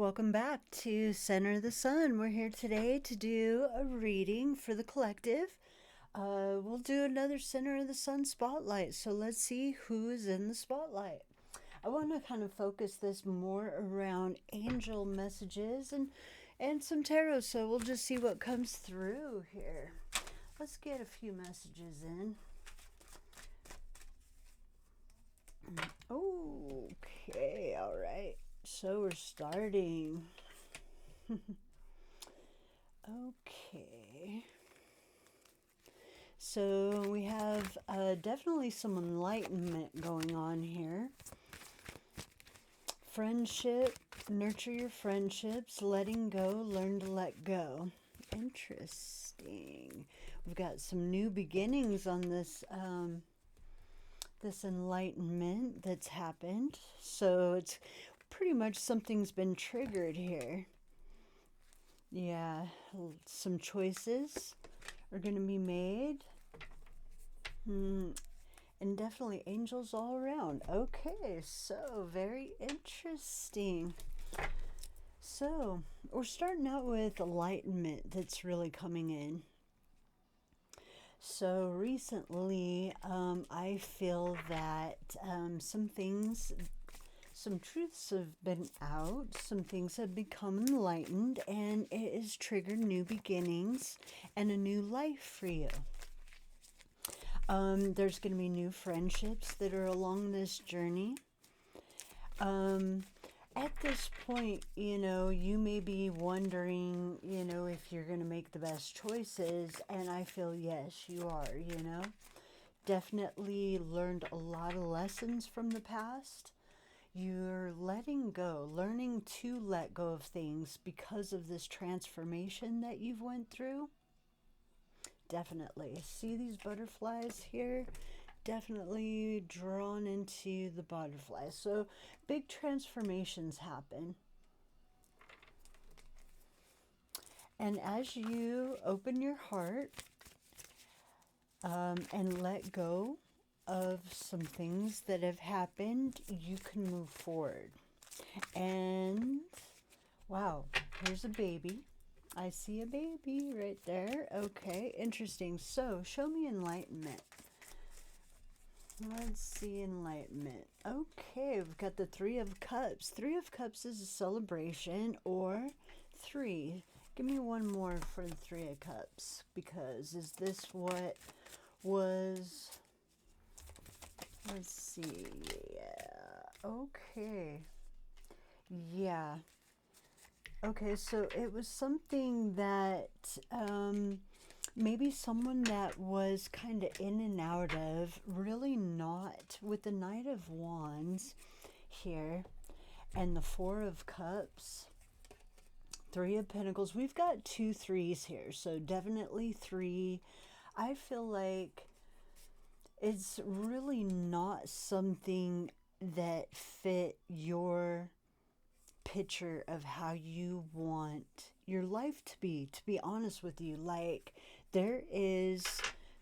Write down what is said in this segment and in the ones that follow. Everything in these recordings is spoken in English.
Welcome back to Center of the Sun. We're here today to do a reading for the collective. We'll do another Center of the Sun spotlight. So let's see who is in the spotlight. I want to kind of focus this more around angel messages and some tarot. So we'll just see what comes through here. Let's get a few messages in. Okay, all right. So we're starting. Okay. So we have definitely some enlightenment going on here. Friendship, nurture your friendships, letting go, learn to let go. Interesting. We've got some new beginnings on this this enlightenment that's happened. So it's pretty much something's been triggered here. Yeah, some choices are going to be made. And definitely angels all around. Okay, so very interesting. So we're starting out with enlightenment that's really coming in. So recently, I feel that some things, some truths have been out, some things have become enlightened, and it has triggered new beginnings and a new life for you. There's going to be new friendships that are along this journey. At this point, you may be wondering, if you're going to make the best choices, and I feel yes, you are, Definitely learned a lot of lessons from the past. You're letting go, learning to let go of things because of this transformation that you've went through. Definitely. See these butterflies here? Definitely drawn into the butterflies. So big transformations happen. And as you open your heart and let go of some things that have happened, you can move forward. And wow, here's a baby. I see a baby right there. Okay, interesting. So show me enlightenment. Let's see enlightenment. Okay, we've got the Three of Cups. Three of Cups is a celebration, or three. Give me one more for the Three of Cups, because is this what was... Let's see. Yeah. Okay. Yeah. Okay, so it was something that maybe someone that was kind of in and out of, really not, with the Knight of Wands here and the Four of Cups, Three of Pentacles. We've got 2 threes here, so definitely 3. I feel like it's really not something that fit your picture of how you want your life to be honest with you. Like, there is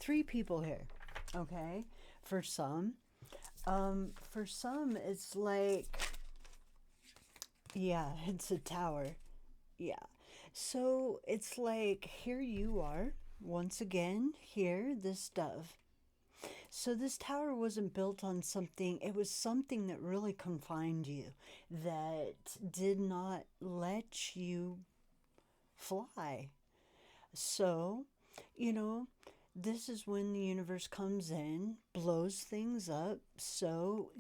3 people here, okay? For some it's like, yeah, it's a tower. Yeah. So it's like, here you are once again, here, this dove. So this tower wasn't built on something, it was something that really confined you, that did not let you fly. So, this is when the universe comes in, blows things up. So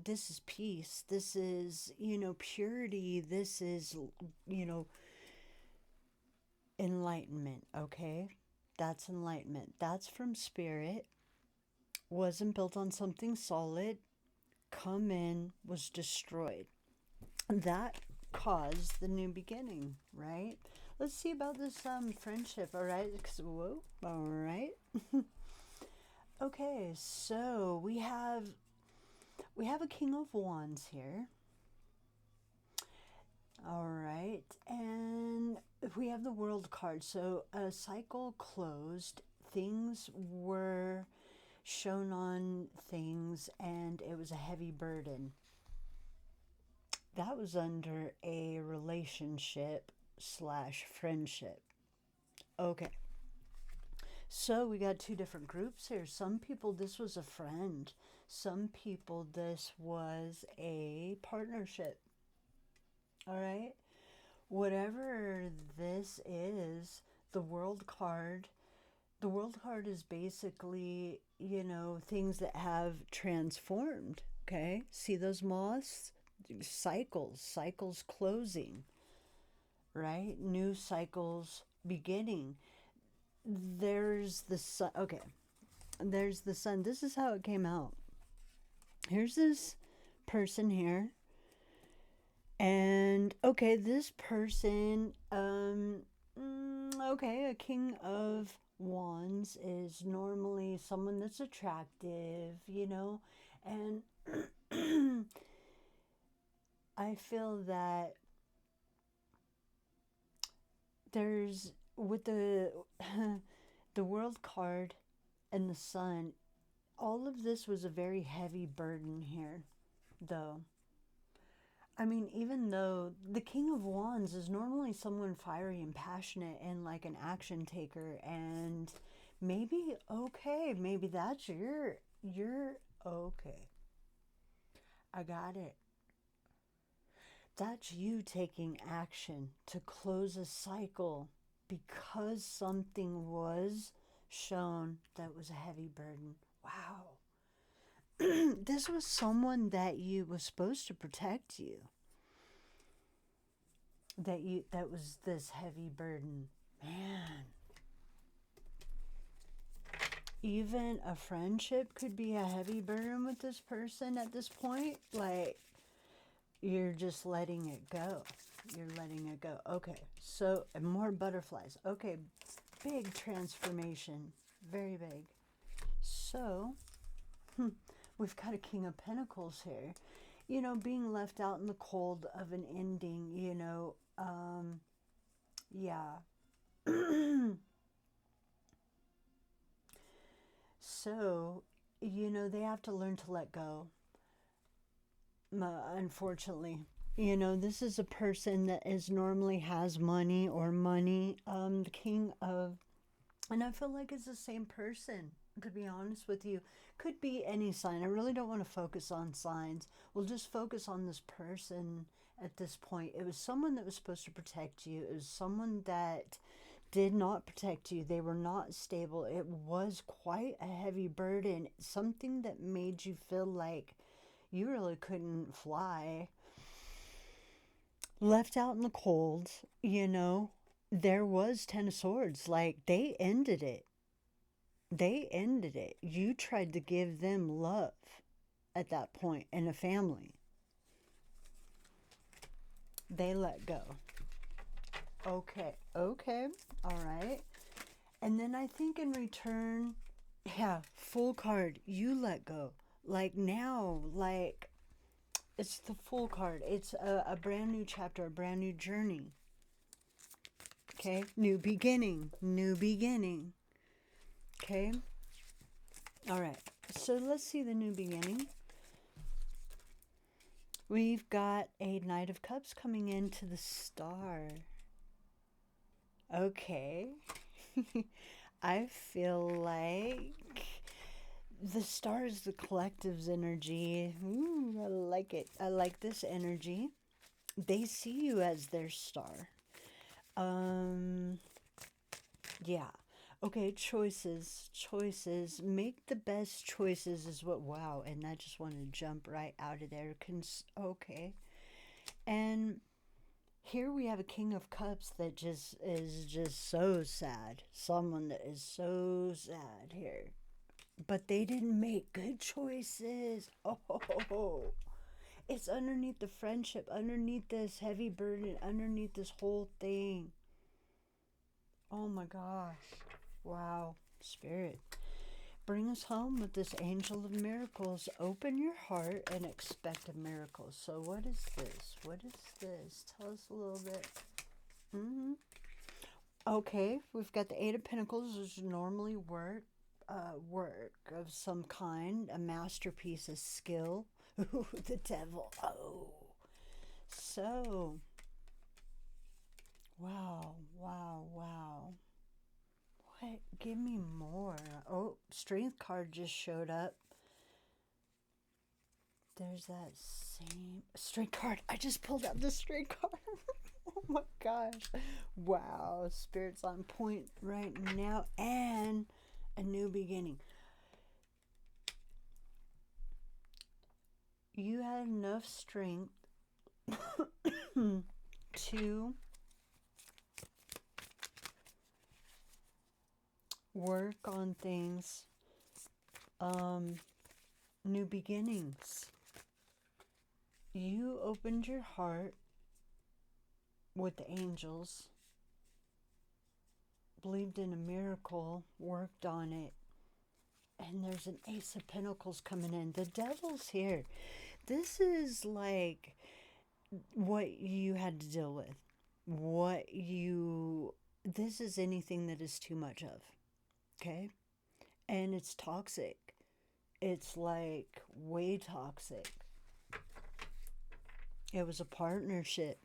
this is peace. This is, purity. This is, enlightenment. Okay. That's enlightenment. That's from spirit. Wasn't built on something solid. Come in, was destroyed. That caused the new beginning, right? Let's see about this friendship, all right? Whoa, all right. Okay, so we have a King of Wands here. All right, and we have the World card. So a cycle closed. Things were shown on things, and it was a heavy burden that was under a relationship slash friendship. Okay. So we got two different groups here. Some people, this was a friend. Some people, this was a partnership. All right. Whatever this is, the world card, the world card is basically, you know, things that have transformed. Okay. See those moths? Cycles closing, right? New cycles beginning. There's the sun. Okay. There's the sun. This is how it came out. Here's this person here. And okay, this person, okay, a king of wands is normally someone that's attractive, you know, and I feel that there's with the the world card and the sun, all of this was a very heavy burden here, though. I mean, even though the King of Wands is normally someone fiery and passionate and like an action taker, and maybe, okay, maybe that's you're okay. I got it. That's you taking action to close a cycle because something was shown that was a heavy burden. Wow. This was someone that you was supposed to protect you. That was this heavy burden. Man. Even a friendship could be a heavy burden with this person at this point. Like, you're just letting it go. You're letting it go. Okay, so, and more butterflies. Okay, big transformation. Very big. So, we've got a King of Pentacles here. You know, being left out in the cold of an ending, you know, yeah. So, you know, they have to learn to let go. Unfortunately, you know, this is a person that is normally has money or money. The king of, and I feel like it's the same person, to be honest with you. Could be any sign. I really don't want to focus on signs. We'll just focus on this person at this point. It was someone that was supposed to protect you. It was someone that did not protect you. They were not stable. It was quite a heavy burden. Something that made you feel like you really couldn't fly. Left out in the cold, you know, there was 10 of swords. Like, they ended it. They ended it. You tried to give them love at that point in a family. They let go. Okay, okay, all right. And then I think in return, yeah, full card, you let go. Like now, like it's the full card. It's a brand new chapter, a brand new journey. Okay, new beginning, new beginning. Okay, all right. So let's see the new beginning. We've got a Knight of Cups coming into the Star. Okay. I feel like the Star is the collective's energy. Ooh, I like it. I like this energy. They see you as their star. Yeah. Okay, choices. Choices. Make the best choices is what, wow. And I just want to jump right out of there. Okay. And here we have a King of Cups that just is just so sad. Someone that is so sad here. But they didn't make good choices. Oh, it's underneath the friendship, underneath this heavy burden, underneath this whole thing. Oh my gosh. Wow. Spirit. Bring us home with this angel of miracles. Open your heart and expect a miracle. So what is this? What is this? Tell us a little bit. Okay, we've got the Eight of Pentacles, which normally work of some kind, a masterpiece, a skill. Ooh, the devil. Oh. So, wow, wow, wow. What? Give me more. Oh, Strength card just showed up. There's that same Strength card. I just pulled out the Strength card. Oh my gosh. Wow. Spirit's on point right now. And a new beginning. You had enough strength to work on things, new beginnings. You opened your heart with the angels, believed in a miracle, worked on it, and there's an Ace of Pentacles coming in. The Devil's here. This is like what you had to deal with. This is anything that is too much of. Okay? And it's toxic. It's like way toxic. It was a partnership.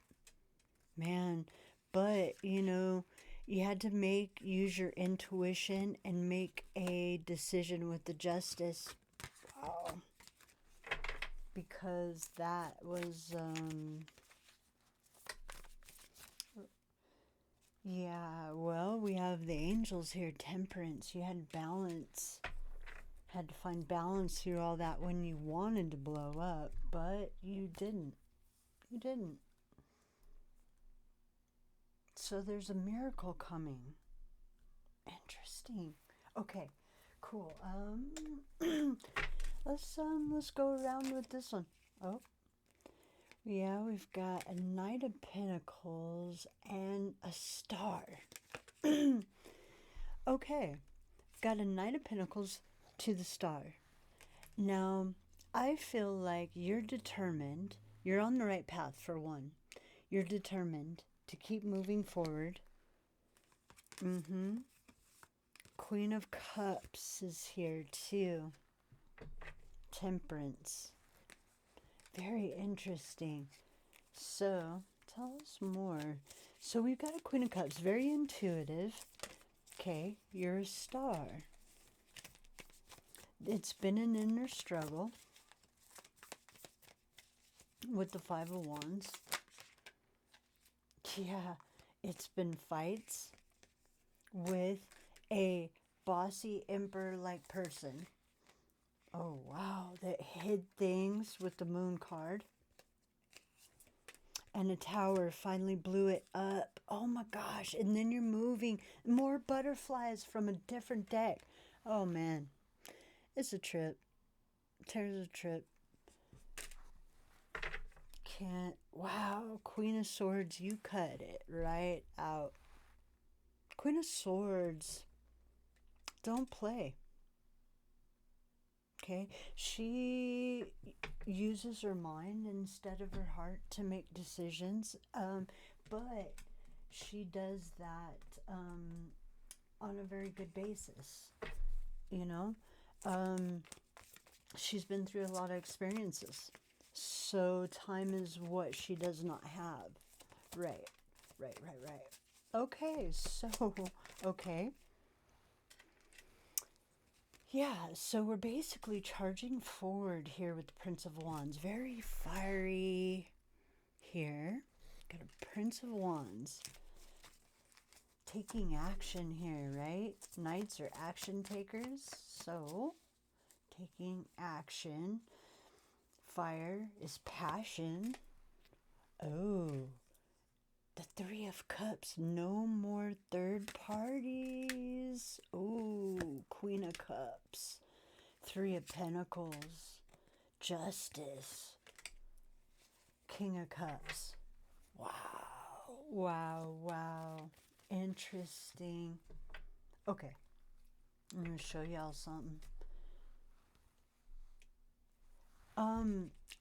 Man, but you had to use your intuition and make a decision with the justice. Wow. Because that was, yeah, well, we have the angels here, temperance. You had balance. Had to find balance through all that when you wanted to blow up, but you didn't. You didn't. So there's a miracle coming. Interesting. Okay, cool. Let's go around with this one. Oh, yeah, we've got a Knight of Pentacles and a Star. Okay, got a Knight of Pentacles to the Star. Now, I feel like you're determined. You're on the right path, for one. You're determined to keep moving forward. Queen of Cups is here too. Temperance. Very interesting. So, tell us more. So we've got a Queen of Cups. Very intuitive. Okay, you're a Star. It's been an inner struggle with the Five of Wands. Yeah, it's been fights with a bossy emperor-like person. Oh, wow, that hid things with the Moon card. And a Tower finally blew it up. Oh my gosh, and then you're moving. More butterflies from a different deck. Oh man, it's a trip. There's a trip. Wow, Queen of Swords, you cut it right out. Queen of Swords, don't play. Okay, she uses her mind instead of her heart to make decisions, but she does that on a very good basis, she's been through a lot of experiences. So time is what she does not have. Right. Okay, okay. Yeah, so we're basically charging forward here with the Prince of Wands. Very fiery here. Got a Prince of Wands. Taking action here, right? Knights are action takers, so taking action. Fire is passion. Oh, the Three of Cups. No more third parties. Oh, Queen of Cups. Three of Pentacles. Justice. King of Cups. Wow. Interesting. Okay. I'm going to show y'all something.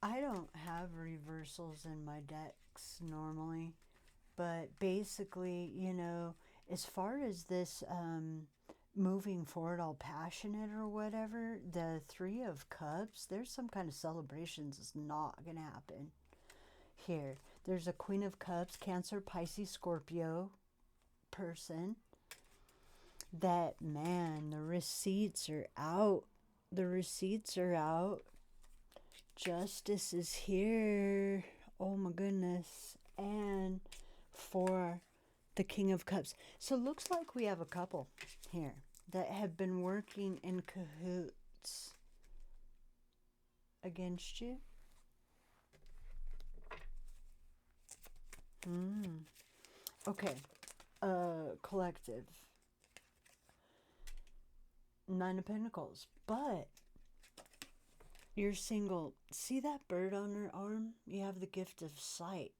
I don't have reversals in my decks normally, but basically, as far as this moving forward all passionate or whatever, the Three of Cups, there's some kind of celebrations that's not going to happen here. There's a Queen of Cups, Cancer, Pisces, Scorpio person. That, man, the receipts are out. The receipts are out. Justice is here. Oh my goodness. And for the King of Cups. So it looks like we have a couple here that have been working in cahoots against you. Okay. Collective. 9 of Pentacles. But you're single. See that bird on her arm? You have the gift of sight.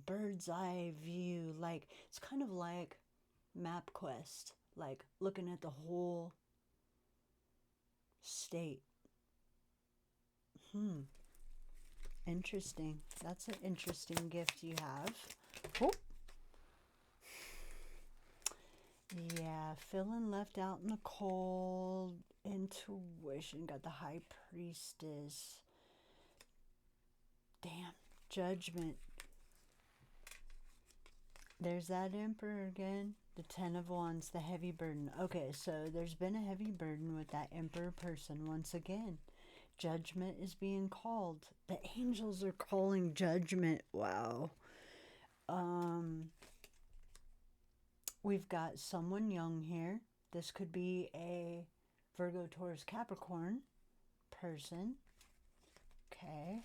Bird's eye view. Like, it's kind of like MapQuest. Like, looking at the whole state. Interesting. That's an interesting gift you have. Oh. Yeah, feeling left out in the cold. Intuition. Got the High Priestess. Damn. Judgment. There's that Emperor again. The 10 of Wands, the heavy burden. Okay, so there's been a heavy burden with that Emperor person once again. Judgment is being called. The angels are calling judgment. Wow. We've got someone young here. This could be a Virgo, Taurus, Capricorn person. Okay.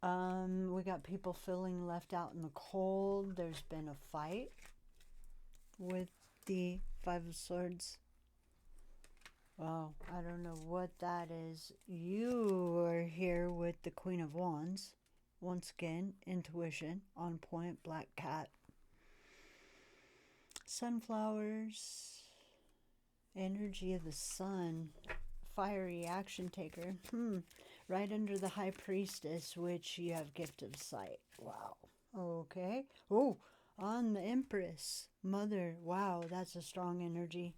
We got people feeling left out in the cold. There's been a fight with the 5 of Swords. Well, I don't know what that is. You are here with the Queen of Wands. Once again, intuition, on point, black cat. Sunflowers, energy of the sun, fiery action taker. Right under the High Priestess, which you have gift of sight. Wow. Okay. Oh, on the Empress, Mother. Wow, that's a strong energy.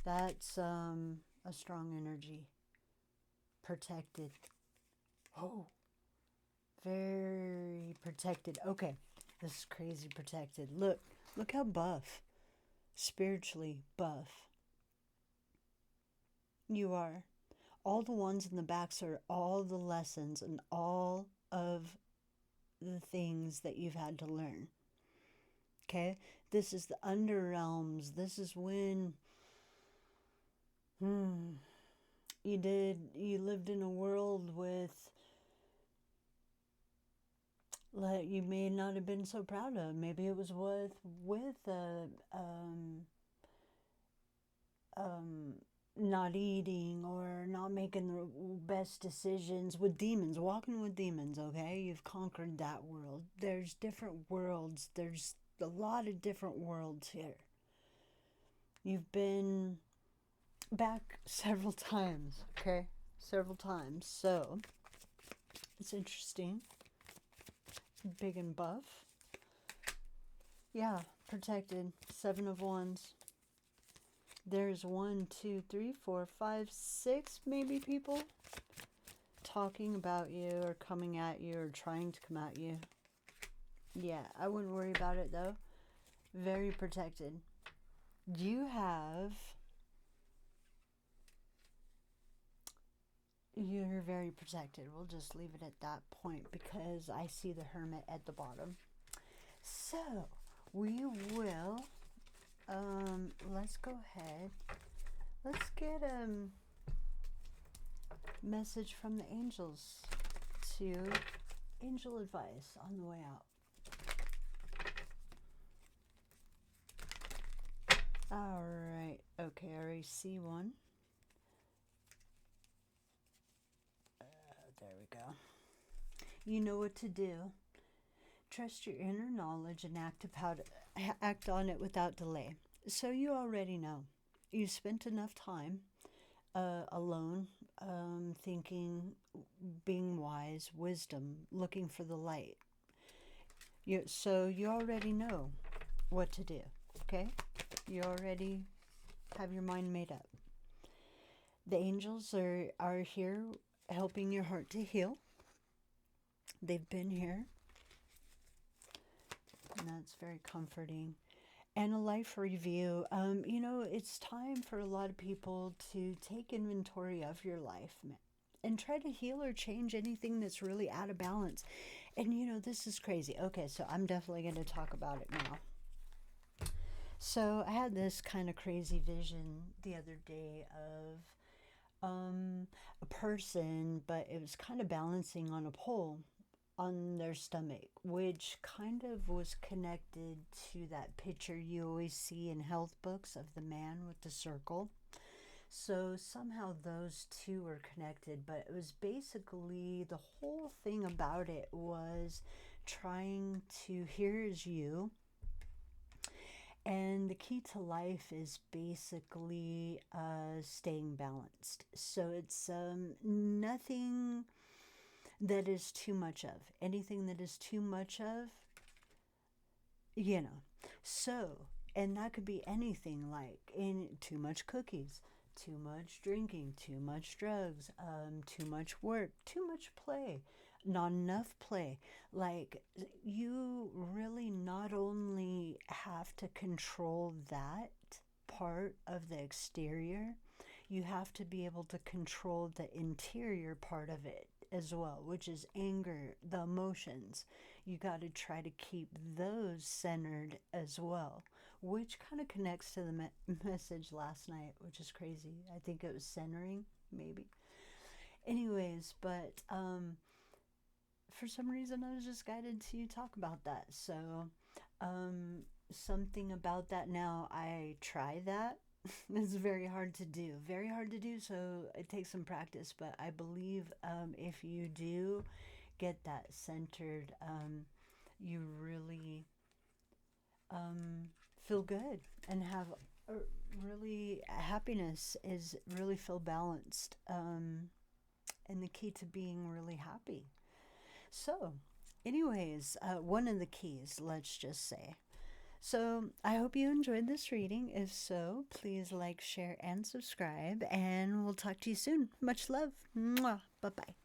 That's a strong energy. Protected. Oh, very protected. Okay, this is crazy protected. Look how buff, spiritually buff you are. All the ones in the backs are all the lessons and all of the things that you've had to learn. Okay, this is the underrealms. This is when you lived in a world with that you may not have been so proud of. Maybe it was with not eating or not making the best decisions, with demons, walking with demons. Okay, you've conquered that world. There's different worlds. There's a lot of different worlds here. You've been back several times. Okay, several times. So it's interesting. Big and buff. Yeah, protected. 7 of Wands. There's 1, 2, 3, 4, 5, 6 maybe people talking about you or coming at you or trying to come at you. Yeah, I wouldn't worry about it though. Very protected. You're very protected. We'll just leave it at that point because I see the Hermit at the bottom. So we will let's go ahead. Let's get a message from the angels to angel advice on the way out. All right. Okay, I already see one. There we go. You know what to do. Trust your inner knowledge and act on it without delay. So you already know. You spent enough time alone, thinking, being wise, wisdom, looking for the light. So you already know what to do, okay? You already have your mind made up. The angels are here helping your heart to heal. They've been here. And that's very comforting. And a life review. You know, it's time for a lot of people to take inventory of your life and try to heal or change anything that's really out of balance. And you know, this is crazy. Okay, so I'm definitely going to talk about it now. So I had this kind of crazy vision the other day of a person, but it was kind of balancing on a pole on their stomach, which kind of was connected to that picture you always see in health books of the man with the circle. So somehow those two were connected, but it was basically the whole thing about it was trying to, here's you. And the key to life is basically staying balanced. So it's nothing that is too much of. Anything that is too much of, you know. So, and that could be anything like in too much cookies, too much drinking, too much drugs, too much work, too much play, not enough play. Like, you really not only have to control that part of the exterior, you have to be able to control the interior part of it as well, which is anger, the emotions. You got to try to keep those centered as well, which kind of connects to the message last night, which is crazy. I think it was centering, maybe. Anyways, but for some reason I was just guided to talk about that. So something about that now, I try that. It's very hard to do. Very hard to do, so it takes some practice. But I believe if you do get that centered, you really feel good and have a really happiness is really feel balanced. And the key to being really happy. So, anyways, one of the keys, let's just say. So, I hope you enjoyed this reading. If so, please like, share, and subscribe. And we'll talk to you soon. Much love. Mwah. Bye bye.